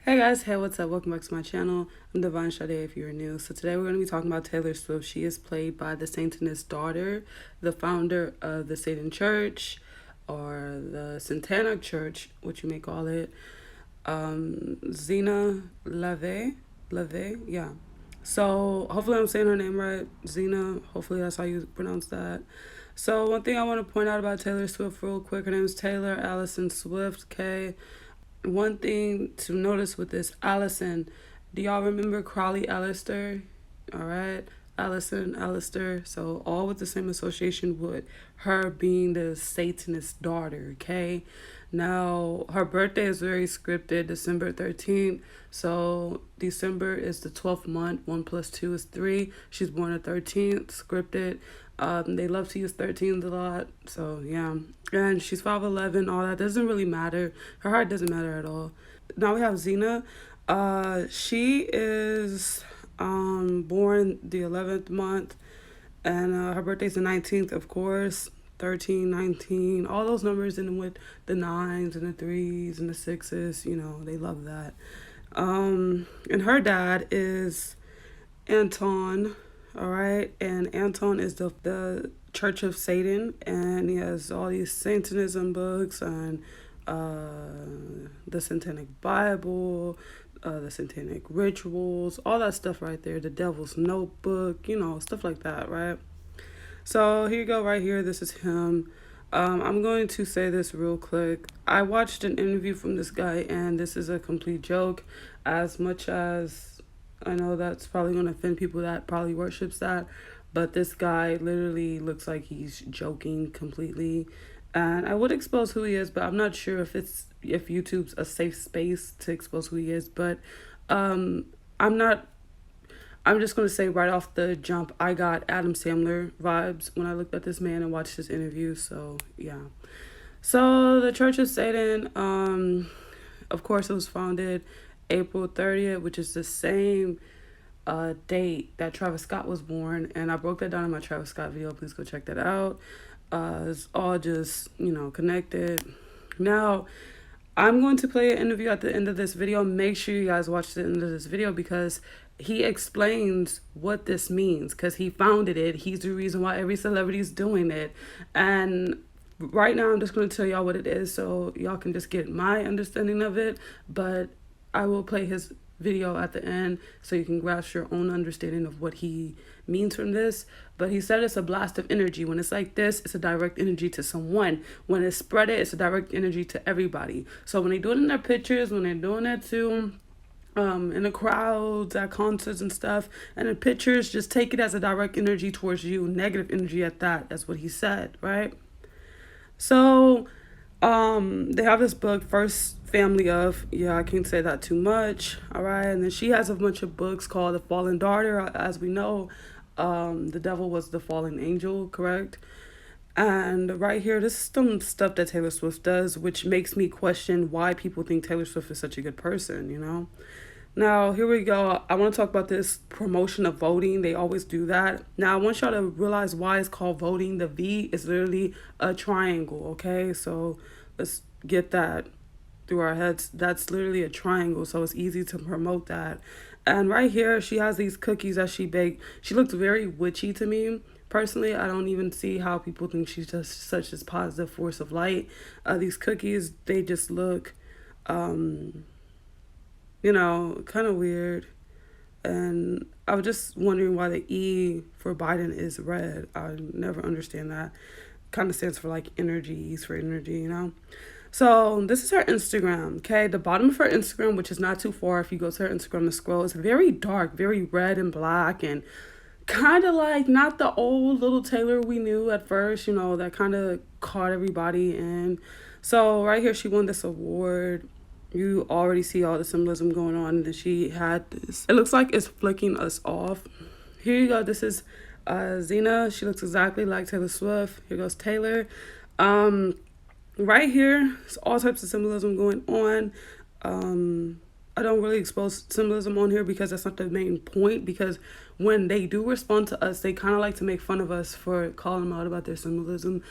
Hey guys, hey, what's up? Welcome back to my channel. I'm Divine Sade if you're new. So today we're going to be talking about Taylor Swift. She is played by the Satanist daughter, the founder of the Satan Church, or the Satanic Church, what you may call it. Zeena Lavey. Lavey, yeah. So hopefully I'm saying her name right. Zeena, hopefully that's how you pronounce that. So one thing I want to point out about Taylor Swift real quick, her name is Taylor Allison Swift, K. One thing to notice with this Allison, do y'all remember Crowley Allister? All right, Allison Allister. So all with the same association with her being the Satanist daughter. Okay, now her birthday is very scripted, December 13th. So December is the 12th month. 1 plus 2 is 3. She's born the 13th, scripted. They love to use 13s a lot, so yeah. And she's 5'11", all that doesn't really matter. Her height doesn't matter at all. Now we have Zeena. She is born the 11th month, and her birthday's the 19th, of course. 13, 19, all those numbers in with the nines and the threes and the sixes, they love that. And her dad is Anton, all right, and Anton is the Church of Satan, and he has all these Satanism books and the Satanic Bible, the Satanic rituals, all that stuff right there. The Devil's Notebook, stuff like that, right? So here you go, right here. This is him. I'm going to say this real quick. I watched an interview from this guy, and this is a complete joke. As much as I know that's probably going to offend people that probably worships that, but this guy literally looks like he's joking completely. And I would expose who he is, but I'm not sure if YouTube's a safe space to expose who he is. But I'm not. I'm just gonna say right off the jump, I got Adam Sandler vibes when I looked at this man and watched his interview. So yeah. So the Church of Satan, of course, it was founded April 30th, which is the same date that Travis Scott was born, and I broke that down in my Travis Scott video. Please go check that out. It's all just connected. Now, I'm going to play an interview at the end of this video. Make sure you guys watch the end of this video because he explains what this means because he founded it. He's the reason why every celebrity is doing it. And right now, I'm just going to tell y'all what it is so y'all can just get my understanding of it. But I will play his video at the end so you can grasp your own understanding of what he means from this. But he said it's a blast of energy. When it's like this, it's a direct energy to someone. When it's spread it's a direct energy to everybody. So when they do it in their pictures, when they're doing it too, in the crowds, at concerts and stuff, and in pictures, just take it as a direct energy towards you, negative energy at that. That's what he said, right? So they have this book, First Family of, yeah, I can't say that too much, all right? And then she has a bunch of books called The Fallen Daughter. As we know, the devil was the fallen angel, correct? And right here, this is some stuff that Taylor Swift does, which makes me question why people think Taylor Swift is such a good person. Now, here we go. I want to talk about this promotion of voting. They always do that. Now, I want y'all to realize why it's called voting. The V is literally a triangle, okay? So let's get that through our heads. That's literally a triangle, so it's easy to promote that. And right here, she has these cookies that she baked. She looks very witchy to me. Personally, I don't even see how people think she's just such a positive force of light. These cookies, they just look kind of weird. And I was just wondering why the E for Biden is red. I never understand that. Kind of stands for like energy, E's for energy. So this is her Instagram, okay? The bottom of her Instagram, which is not too far if you go to her Instagram and scroll, is very dark, very red and black, and kind of like not the old little Taylor we knew at first, that kind of caught everybody in. So right here, she won this award. You already see all the symbolism going on. And then she had this. It looks like it's flicking us off. Here you go. This is Zeena. She looks exactly like Taylor Swift. Here goes Taylor. Right here, it's all types of symbolism going on. I don't really expose symbolism on here because that's not the main point. Because when they do respond to us, they kind of like to make fun of us for calling them out about their symbolism.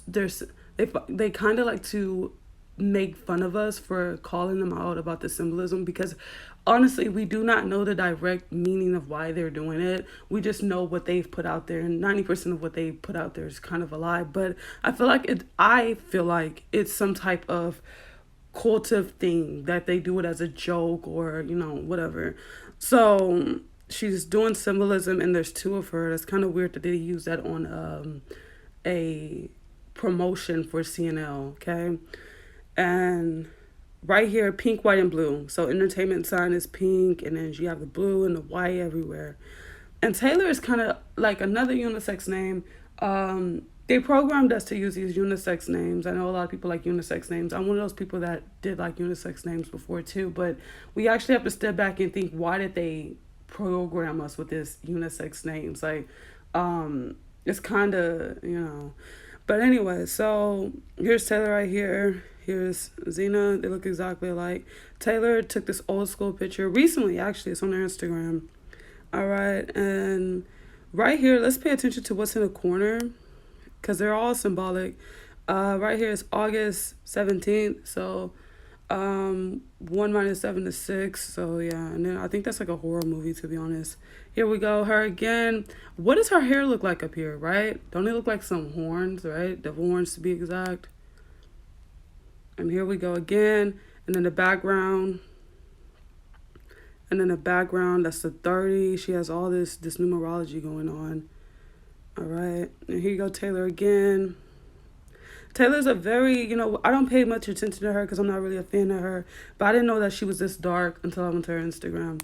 They kind of like to make fun of us for calling them out about the symbolism, because honestly we do not know the direct meaning of why they're doing it. We just know what they've put out there, and 90% of what they put out there is kind of a lie. But I feel like it's some type of cultive thing that they do it as a joke, or whatever. So she's doing symbolism, and there's two of her. It's kind of weird that they use that on a promotion for CNL. Okay. And right here, pink, white, and blue. So entertainment sign is pink, and then you have the blue and the white everywhere. And Taylor is kind of like another unisex name. They programmed us to use these unisex names. I know a lot of people like unisex names. I'm one of those people that did like unisex names before too, but we actually have to step back and think, why did they program us with this unisex names? Like, it's kind of. But anyway, so here's Taylor right here. Here's Zeena. They look exactly alike. Taylor took this old school picture recently, actually. It's on her Instagram. All right. And right here, let's pay attention to what's in the corner, because they're all symbolic. Right here is August 17th. So 1 minus 7 is 6. So yeah. And then I think that's like a horror movie, to be honest. Here we go. Her again. What does her hair look like up here, right? Don't it look like some horns, right? Devil horns, to be exact. And here we go again. And then the background. And then the background, that's the 30. She has all this numerology going on. All right. And here you go, Taylor again. Taylor's a very, I don't pay much attention to her because I'm not really a fan of her. But I didn't know that she was this dark until I went to her Instagram.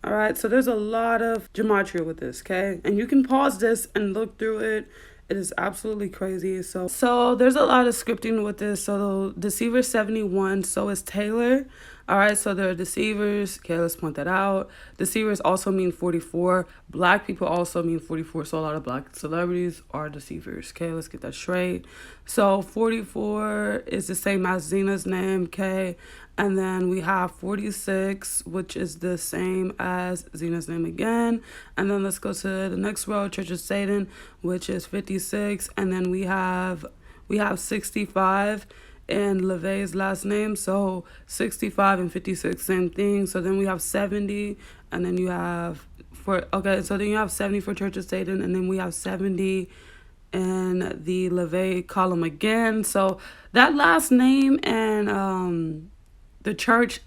All right. So there's a lot of gematria with this, okay? And you can pause this and look through it. It is absolutely crazy. So there's a lot of scripting with this. So Deceiver 71, so is Taylor. All right, so there are deceivers. Okay, let's point that out. Deceivers also mean 44. Black people also mean 44. So a lot of black celebrities are deceivers. Okay, let's get that straight. So 44 is the same as Zeena's name. Okay, and then we have 46, which is the same as Zeena's name again. And then let's go to the next row, Church of Satan, which is 56. And then we have 65 and Lavey's last name. So 65 and 56, same thing. So then we have 70, and then you have then you have 70 for Church of Satan, and then we have 70 in the Lavey column again. So that last name and the church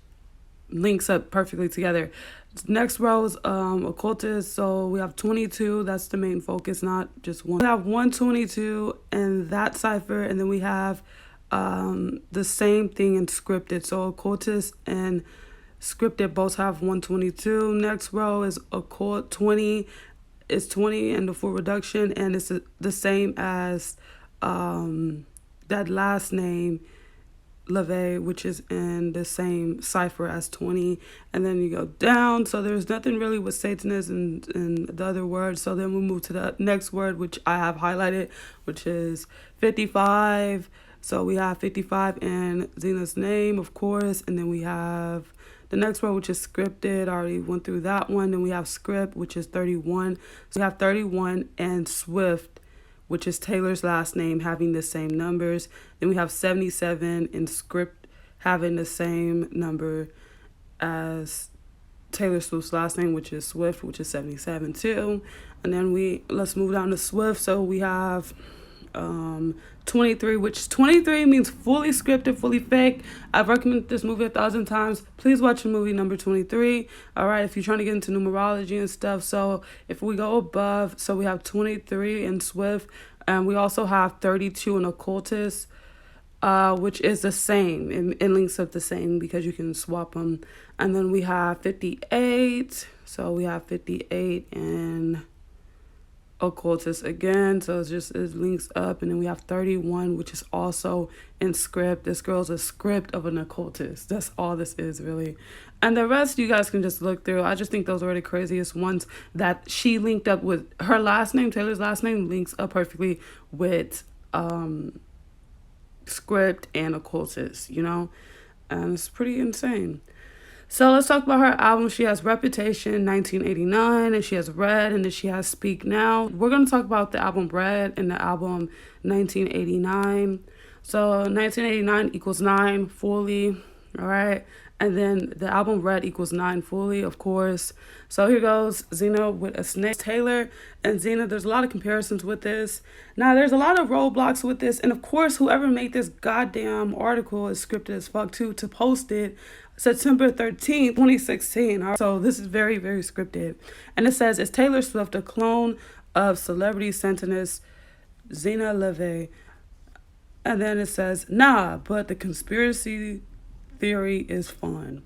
links up perfectly together. Next row is occultist. So we have 22. That's the main focus, not just one. We have 122 in that cipher, and then we have the same thing in scripted. So occultist and scripted both have 122. Next row is occult 20. It's 20 and the full reduction, and it's the same as that last name, Lavey, which is in the same cipher as 20. And then you go down. So there's nothing really with Satanism in the other words. So then we move to the next word, which I have highlighted, which is 55. So we have 55 in Zeena's name, of course. And then we have the next word, which is scripted. I already went through that one. Then we have script, which is 31. So we have 31 and Swift, which is Taylor's last name, having the same numbers. Then we have 77 in script, having the same number as Taylor Swift's last name, which is Swift, which is 77 too. And then let's move down to Swift. So we have 23, which 23 means fully scripted, fully fake. I've recommended this movie 1,000 times. Please watch the movie number 23. All right, if you're trying to get into numerology and stuff. So if we go above, so we have 23 in Swift, and we also have 32 in occultist, which is the same. It links up the same because you can swap them. And then we have 58. So we have 58 in occultist again, so it links up. And then we have 31, which is also in script. This girl's a script of an occultist. That's all this is, really. And the rest you guys can just look through. I just think those are the craziest ones that she linked up with. Her last name, Taylor's last name, links up perfectly with script and occultist, and it's pretty insane. So let's talk about her album. She has Reputation 1989, and she has Red, and then she has Speak Now. We're going to talk about the album Red and the album 1989. So 1989 equals 9 fully, all right? And then the album Red equals 9 fully, of course. So here goes Zeena with a snake. Taylor and Zeena, there's a lot of comparisons with this. Now, there's a lot of roadblocks with this. And of course, whoever made this goddamn article is scripted as fuck too to post it September 13th, 2016. All right? So this is very, very scripted. And it says, is Taylor Swift a clone of celebrity sentiness Zeena Lavey? And then it says, nah, but the conspiracy theory is fun.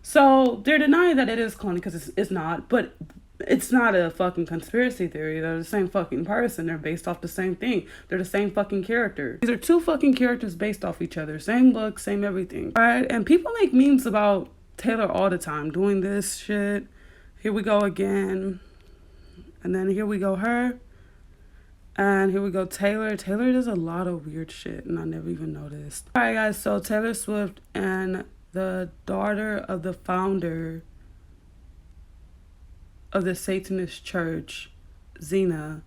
So they're denying that it is cloning because it's not, but it's not a fucking conspiracy theory. They're the same fucking person. They're based off the same thing. They're the same fucking character. These are two fucking characters based off each other. Same look, same everything. All right, and people make memes about Taylor all the time doing this shit. Here we go again. And then here we go her. And here we go Taylor. Taylor does a lot of weird shit, and I never even noticed. All right, guys, so Taylor Swift and the daughter of the founder of the Satanist church, Zeena,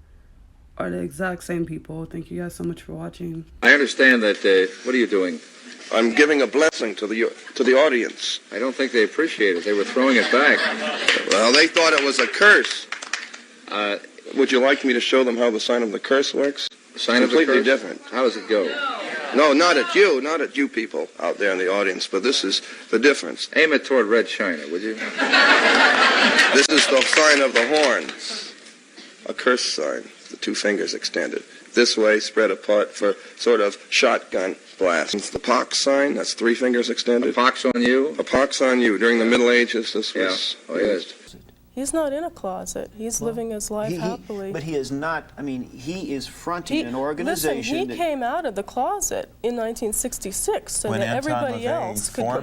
are the exact same people. Thank you guys so much for watching. I understand that, what are you doing? I'm giving a blessing to the audience. I don't think they appreciate it. They were throwing it back. Well, they thought it was a curse. Would you like me to show them how the sign of the curse works? Sign of the curse? Completely different. How does it go? No, not at you people out there in the audience, but this is the difference. Aim it toward Red China, would you? This is the sign of the horn, a curse sign, the two fingers extended. This way, spread apart for sort of shotgun blast. It's the pox sign, that's three fingers extended. A pox on you? A pox on you. During the Middle Ages, this was used. He's not in a closet. He's living his life happily. But he is not, I mean, he is fronting an organization. Listen, he came out of the closet in 1966 so that everybody else could come